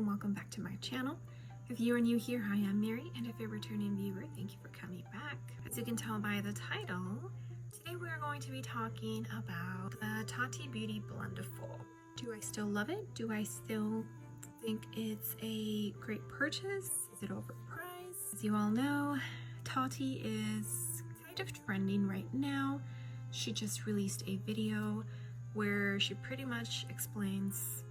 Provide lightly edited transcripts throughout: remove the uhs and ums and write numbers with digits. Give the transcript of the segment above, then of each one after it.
Welcome back to my channel. If you are new here, hi, I'm Mary, and if you're a returning viewer, thank you for coming back. As you can tell by the title, today we are going to be talking about the Tati Beauty Blendiful. Do I still love it? Do I still think it's a great purchase? Is it overpriced? As you all know, Tati is kind of trending right now. She just released a video where she pretty much explains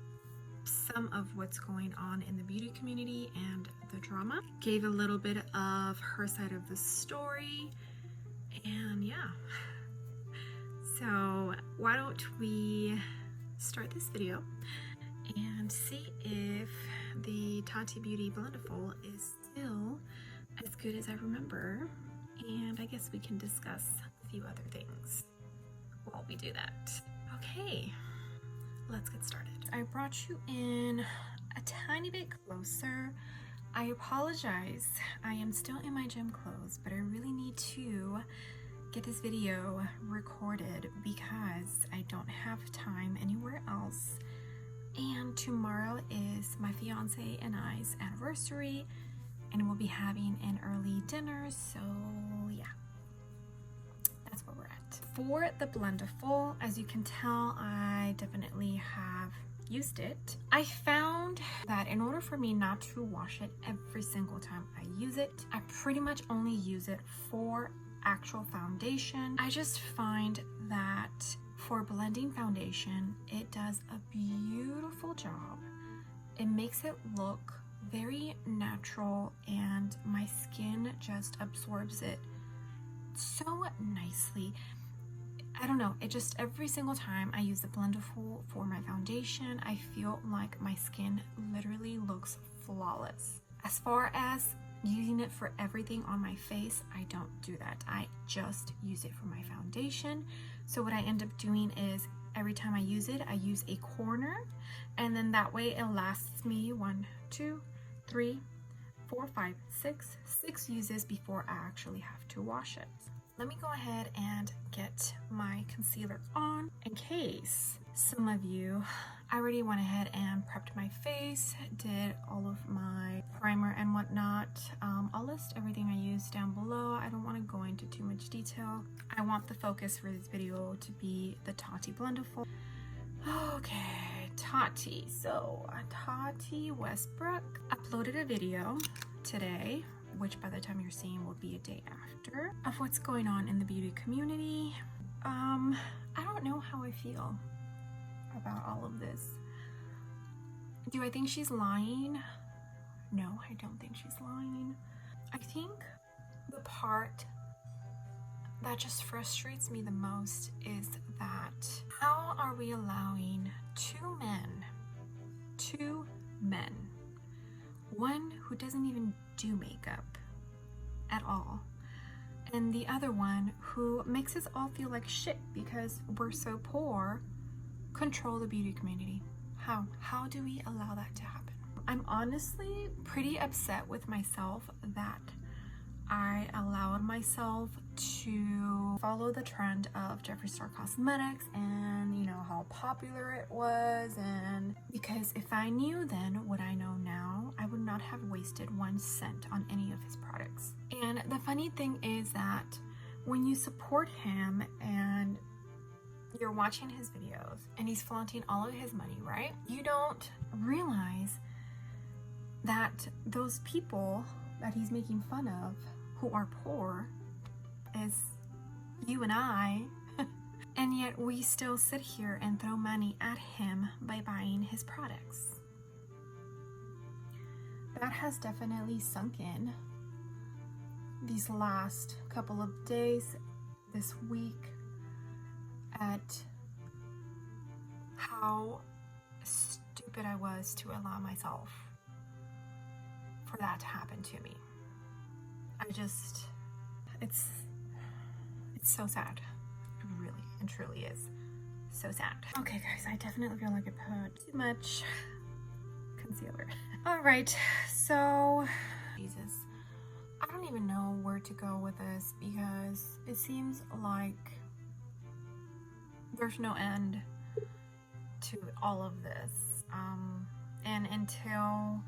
some of what's going on in the beauty community and the drama. Gave a little bit of her side of the story, and yeah. So why don't we start this video and see if the Tati Beauty Blendiful is still as good as I remember, and I guess we can discuss a few other things while we do that. Okay, let's get started. I brought you in a tiny bit closer. I apologize, I am still in my gym clothes, but I really need to get this video recorded because I don't have time anywhere else. And tomorrow is my fiance and I's anniversary, and we'll be having an early dinner, so yeah. That's where we're at. For the Blendiful, as you can tell, I definitely have used it. I found that in order for me not to wash it every single time I use it, I pretty much only use it for actual foundation. I just find that for blending foundation, it does a beautiful job. It makes it look very natural, and my skin just absorbs it so nicely. I don't know, it just, every single time I use the Blendiful for my foundation, I feel like my skin literally looks flawless. As far as using it for everything on my face, I don't do that. I just use it for my foundation. So what I end up doing is every time I use it, I use a corner, and then that way it lasts me 1, 2, 3, 4, 5, 6 uses before I actually have to wash it. Let me go ahead and get my concealer on. In case some of you, I already went ahead and prepped my face, did all of my primer and whatnot. I'll list everything I used down below. I don't want to go into too much detail. I want the focus for this video to be the Tati Blendiful. Okay, Tati. So Tati Westbrook uploaded a video today, which by the time you're seeing will be a day after, of what's going on in the beauty community. I don't know how I feel about all of this. Do I think she's lying? No, I don't think she's lying. I think the part that just frustrates me the most is that how are we allowing two men, one who doesn't even do makeup at all, and the other one who makes us all feel like shit because we're so poor, control the beauty community? How do we allow that to happen? I'm honestly pretty upset with myself that I allowed myself to follow the trend of Jaclyn Cosmetics and, you know, how popular it was. And because if I knew then what I know now, I would not have wasted 1 cent on any of his products. And the funny thing is that when you support him and you're watching his videos and he's flaunting all of his money, right? You don't realize that those people that he's making fun of who are poor is you and I, and yet we still sit here and throw money at him by buying his products. That has definitely sunk in these last couple of days, this week, at how stupid I was to allow myself for that to happen to me. It's so sad. It really and truly is so sad. Okay guys, I definitely feel like I put too much concealer. All right, so Jesus, I don't don't even know where to go with this because it seems like there's no end to all of this. And until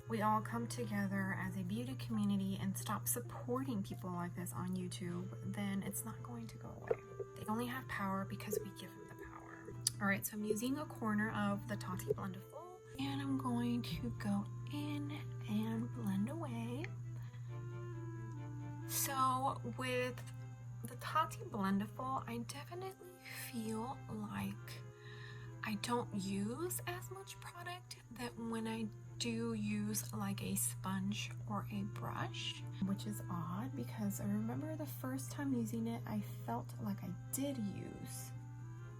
we all come together as a beauty community and stop supporting people like this on YouTube, then it's not going to go away. They only have power because we give them the power. All right, so I'm using a corner of the Tati Blendiful, and I'm going to go in and blend away. So with the Tati Blendiful, I definitely feel like I don't use as much product that when I do use like a sponge or a brush, which is odd because I remember the first time using it, I felt like I did use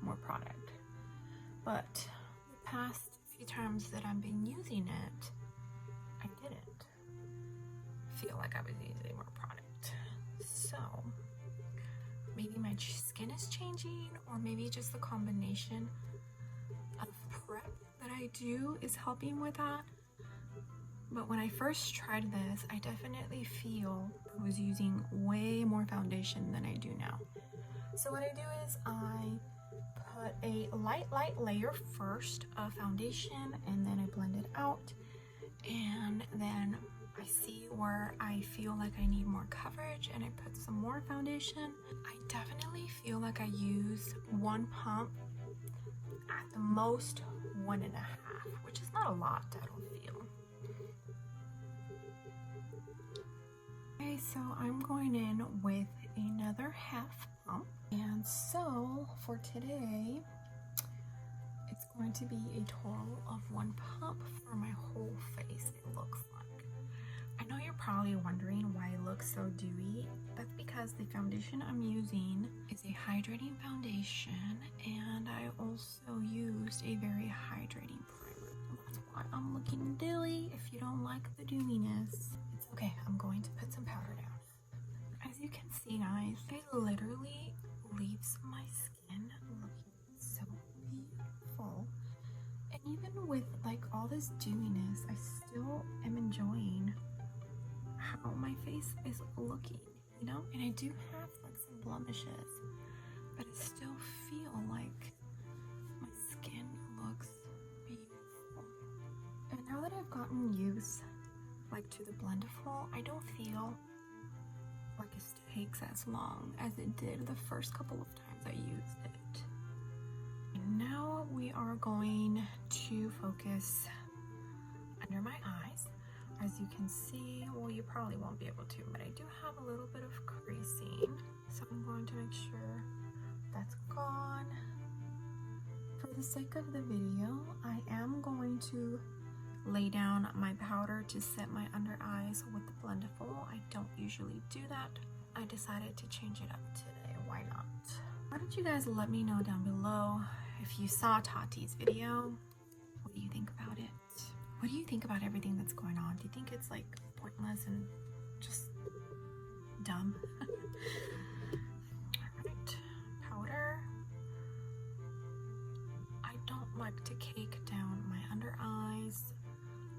more product. But the past few times that I've been using it, I didn't feel like I was using more product. So maybe my skin is changing, or maybe just the combination of prep that I do is helping with that. But when I first tried this, I definitely feel I was using way more foundation than I do now. So what I do is I put a light layer first of foundation, and then I blend it out, and then I see where I feel like I need more coverage and I put some more foundation. I definitely feel like I use one pump, at the most 1.5, which is not a lot, I don't feel. Okay, so I'm going in with another half pump. And so for today, it's going to be a total of 1 pump for my whole face, it looks like. I know you're probably wondering why it looks so dewy. That's because the foundation I'm using is a hydrating foundation, and I also used a very hydrating primer. That's why I'm looking dewy. If you don't like the dewiness, it's okay. I'm going to put some powder down. As you can see, guys, it literally leaves my skin looking so beautiful. And even with like all this dewiness, I still am enjoying how my face is looking, you know? And I do have like some blemishes, but I still feel like my skin looks beautiful. And now that I've gotten used like to the Blendiful, I don't feel like it takes as long as it did the first couple of times I used it. And now we are going to focus under my eyes. As you can see, well, you probably won't be able to, but I do have a little bit of creasing, so I'm going to make sure that's gone. For the sake of the video, I am going to lay down my powder to set my under eyes with the Blendiful. I don't usually do that. I decided to change it up today. Why not? Why don't you guys let me know down below if you saw Tati's video? What do you think about it? What do you think about everything that's going on? Do you think it's like pointless and just dumb? Alright, powder. I don't like to cake down my under eyes.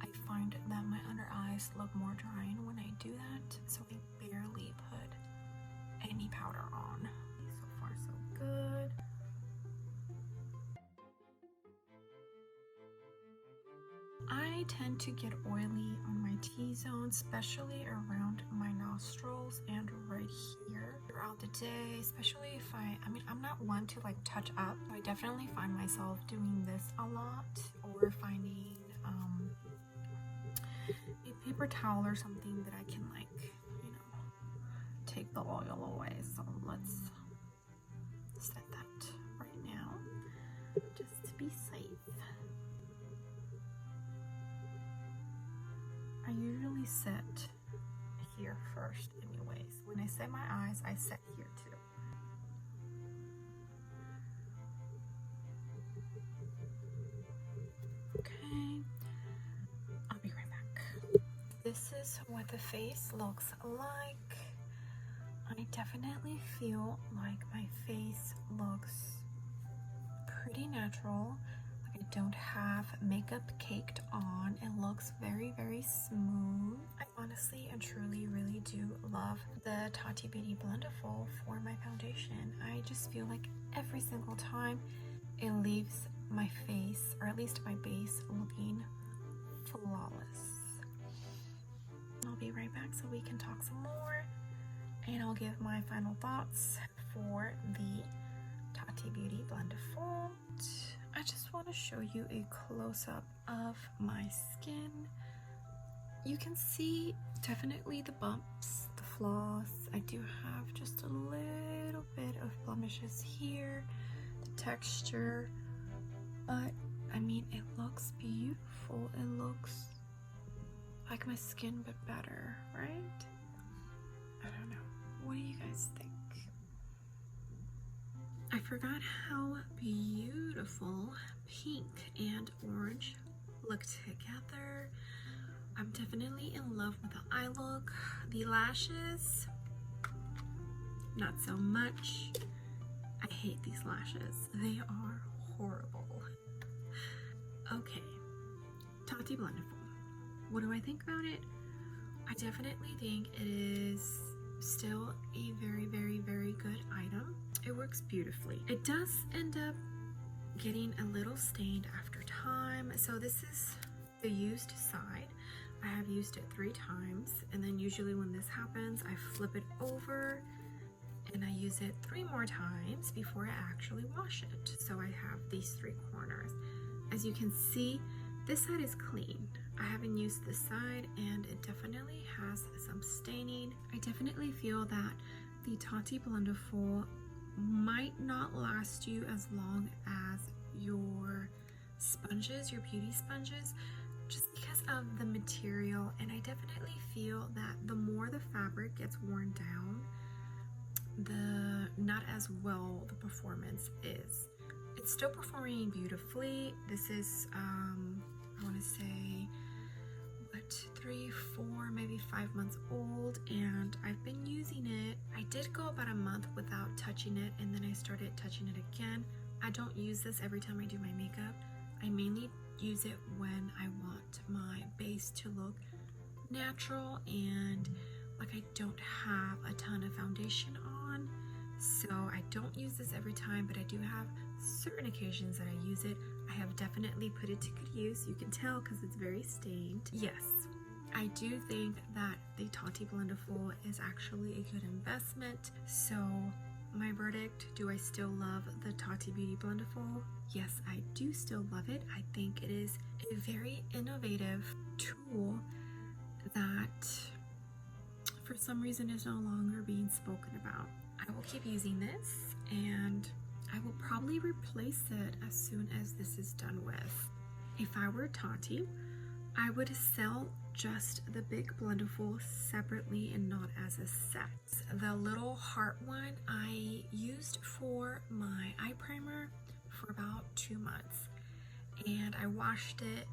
I find that my under eyes look more drying when I do that, so I barely put any powder on. So far so good. I tend to get oily on my T-zone, especially around my nostrils and right here throughout the day, especially if I'm not one to like touch up. So I definitely find myself doing this a lot, or finding a paper towel or something that I can like, you know, take the oil away. So let's set that right now, just to be safe. I usually set here first anyways. When I set my eyes, I set here too. Okay, I'll be right back. This is what the face looks like. I definitely feel like my face looks pretty natural. Like, I I don't have makeup caked on. It looks very, very smooth. I honestly and truly really do love the Tati Beauty Blendiful for my foundation. I just feel like every single time it leaves my face, or at least my base, looking flawless. I'll be right back so we can talk some more, and I'll give my final thoughts for the Tati Beauty Blendiful. I just want to show you a close-up of my skin. You can see definitely the bumps, the flaws. I do have just a little bit of blemishes here, the texture, but I mean, it looks beautiful. It looks like my skin, but better, right? I don't know. What do you guys think? I forgot how beautiful pink and orange look together. I'm definitely in love with the eye look. The lashes, not so much. I hate these lashes. They are horrible. Okay, Tati Blendiful. What do I think about it? I definitely think it is still a very, very, very good item. It works beautifully. It does end up getting a little stained after time. So this is the used side. I have used it 3 times, and then usually when this happens, I flip it over and I use it 3 more times before I actually wash it. So I have these 3 corners. As you can see, this side is clean. I haven't used this side, and it definitely has some staining. I definitely feel that the Tati Blendiful might not last you as long as your sponges, your beauty sponges, just because of the material. And I definitely feel that the more the fabric gets worn down, the not as well the performance is. It's still performing beautifully. This is I want to say 3, 4, maybe 5 months old, and I've been using it. I did go about a month without touching it, and then I started touching it again. I don't use this every time I do my makeup. I mainly use it when I want my base to look natural and like I don't have a ton of foundation on. So I don't use this every time, but I do have certain occasions that I use it. I have definitely put it to good use. You can tell because it's very stained. Yes, I do think that the Tati Blendiful is actually a good investment. So my verdict, do I still love the Tati Beauty Blendiful? Yes, I do still love it. I think it is a very innovative tool that for some reason is no longer being spoken about. I will keep using this, and I will probably replace it as soon as this is done with. If I were Tati, I would sell just the big Blendiful separately and not as a set. The little heart one I used for my eye primer for about 2 months, and I washed it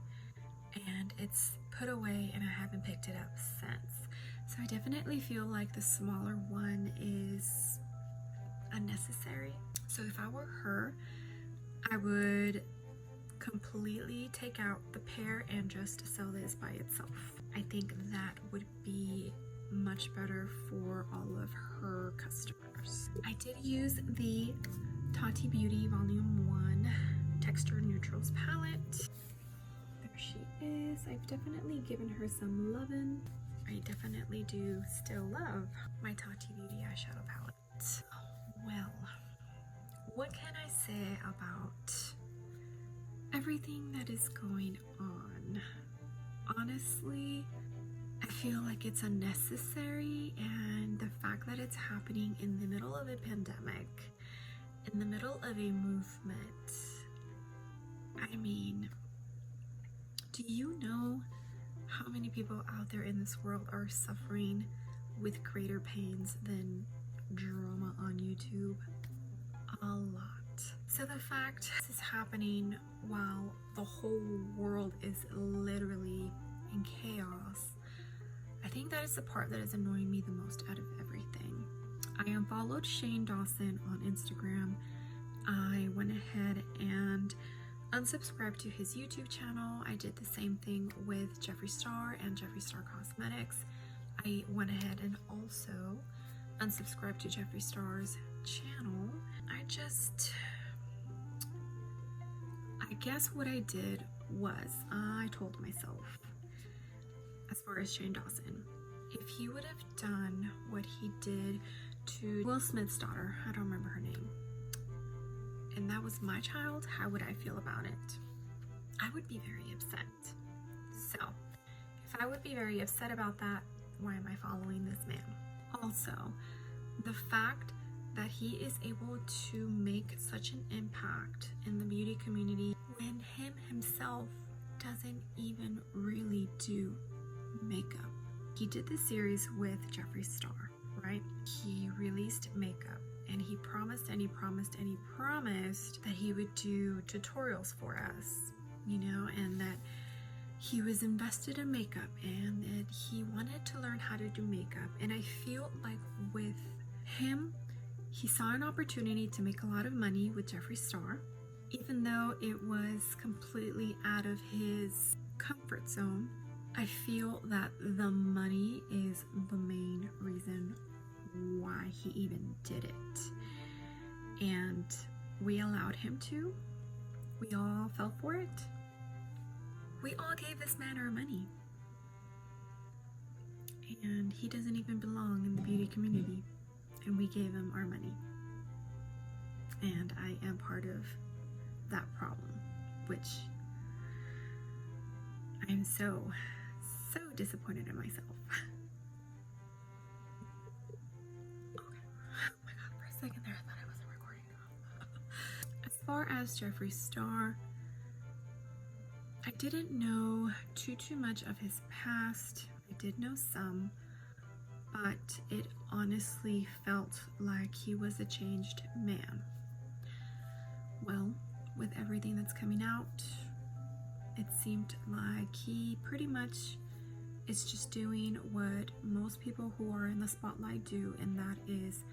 and it's put away and I haven't picked it up since. So I definitely feel like the smaller one is unnecessary. So if I were her, I would completely take out the pair and just sell this by itself. I think that would be much better for all of her customers. I did use the Tati Beauty Volume 1 Texture Neutrals palette. There she is. I've definitely given her some lovin'. I definitely do still love my Tati Beauty eyeshadow palette. Well, what can I say about everything that is going on? Honestly, I feel like it's unnecessary, and the fact that it's happening in the middle of a pandemic, in the middle of a movement, I mean, do you know how many people out there in this world are suffering with greater pains than drama on YouTube? A lot. So the fact this is happening while the whole world is literally in chaos, I think that is the part that is annoying me the most out of everything. I unfollowed Shane Dawson on Instagram. I went ahead and unsubscribed to his YouTube channel. I did the same thing with Jeffree Star and Jeffree Star Cosmetics. I went ahead and also unsubscribed to Jeffree Star's channel. I guess what I did was I told myself, as far as Shane Dawson, if he would have done what he did to Will Smith's daughter, I don't remember her name, and that was my child, how would I feel about it? I would be very upset. So, if I would be very upset about that, why am I following this man? Also, the fact that he is able to make such an impact in the beauty community when him himself doesn't even really do makeup. He did this series with Jeffree Star, right? He released makeup and he promised and he promised and he promised that he would do tutorials for us, you know, and that he was invested in makeup and that he wanted to learn how to do makeup. And I feel like with him, he saw an opportunity to make a lot of money with Jeffree Star, even though it was completely out of his comfort zone. I feel that the money is the main reason why he even did it. And we allowed him to. We all fell for it. We all gave this man our money. And he doesn't even belong in the beauty community. And we gave him our money. And I am part of that problem, which I am so disappointed in myself. Okay. Oh my god, for a second there I thought I wasn't recording. As far as Jeffree Star, I didn't know too much of his past. I did know some, but it honestly felt like he was a changed man. Well, with everything that's coming out, it seemed like he pretty much is just doing what most people who are in the spotlight do, and that is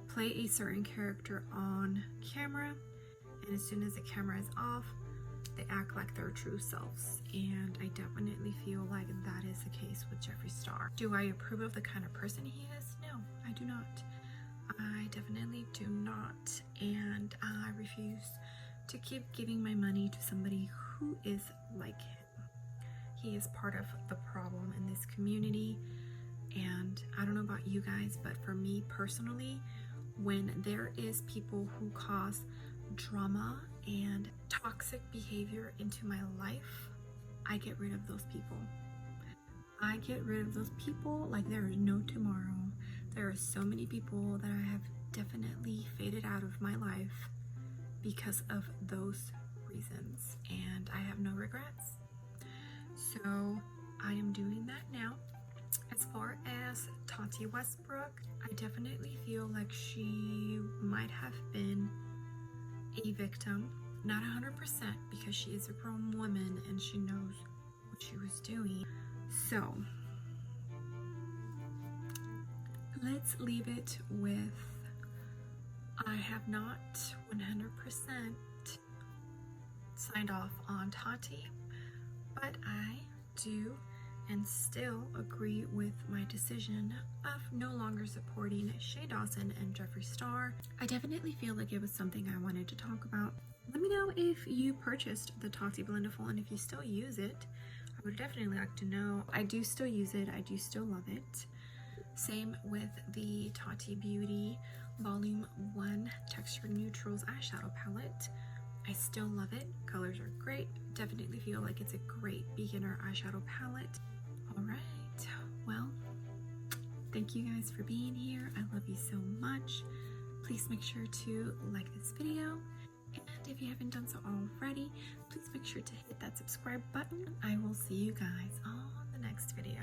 play a certain character on camera, and as soon as the camera is off, they act like their true selves. And I definitely feel like that is the case with Jeffree Star. Do I approve of the kind of person he is? No, I do not. I definitely do not, and I refuse to keep giving my money to somebody who is like him. He is part of the problem in this community, and I don't know about you guys, but for me personally, when there is people who cause drama and toxic behavior into my life, I get rid of those people. I get rid of those people like there is no tomorrow. There are so many people that I have definitely faded out of my life because of those reasons, and I have no regrets. So I am doing that now. As far as Tati Westbrook, I definitely feel like she might have been a victim, not 100%, because she is a grown woman and she knows what she was doing. So let's leave it with, I have not 100% signed off on Tati, but I do and still agree with my decision of no longer supporting Shane Dawson and Jeffree Star. I definitely feel like it was something I wanted to talk about. Let me know if you purchased the Tati Blendiful and if you still use it. I would definitely like to know. I do still use it. I do still love it. Same with the Tati Beauty Volume 1 Texture Neutrals eyeshadow palette. I still love it. Colors are great. Definitely feel like it's a great beginner eyeshadow palette. Alright, well, thank you guys for being here. I love you so much. Please make sure to like this video. And if you haven't done so already, please make sure to hit that subscribe button. I will see you guys on the next video.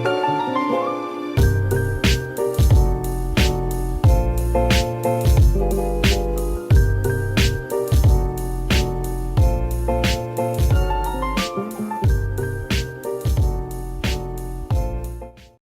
Bye.